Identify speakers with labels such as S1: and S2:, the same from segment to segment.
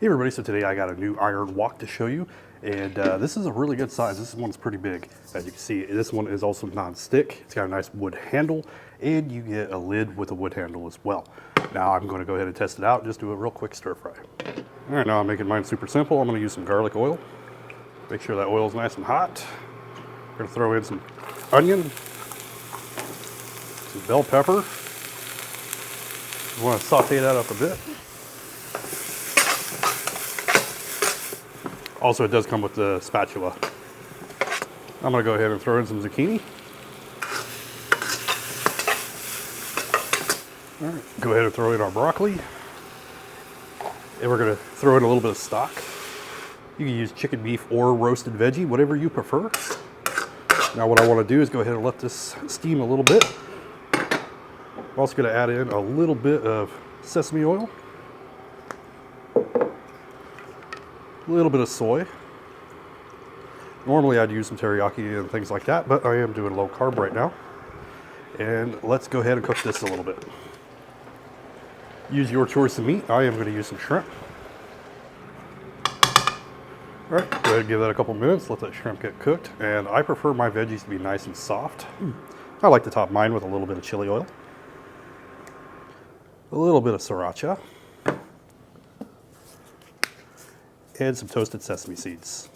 S1: Hey everybody, so today I got a new iron wok to show you, and this is a really good size. This one's pretty big. As you can see, this one is also non-stick. It's got a nice wood handle, and you get a lid with a wood handle as well. Now I'm going to go ahead and test it out and just do a real quick stir fry. All right, now I'm making mine super simple. I'm going to use some garlic oil. Make sure that oil is nice and hot. I'm going to throw in some onion, some bell pepper. You want to saute that up a bit. Also, it does come with the spatula. I'm going to go ahead and throw in some zucchini. All right, go ahead and throw in our broccoli. And we're going to throw in a little bit of stock. You can use chicken, beef, or roasted veggie, whatever you prefer. Now what I want to do is go ahead and let this steam a little bit. I'm also going to add in a little bit of sesame oil. A little bit of soy. Normally I'd use some teriyaki and things like that, but I am doing low carb right now. And let's go ahead and cook this a little bit. Use your choice of meat. I am going to use some shrimp. All right, go ahead and give that a couple minutes, let that shrimp get cooked. And I prefer my veggies to be nice and soft. I like to top mine with a little bit of chili oil. A little bit of sriracha. And some toasted sesame seeds.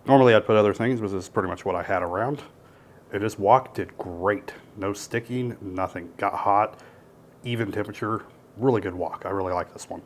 S1: Normally I'd put other things, but this is pretty much what I had around. And this wok did great. No sticking, nothing. Got hot, even temperature. Really good wok. I really like this one.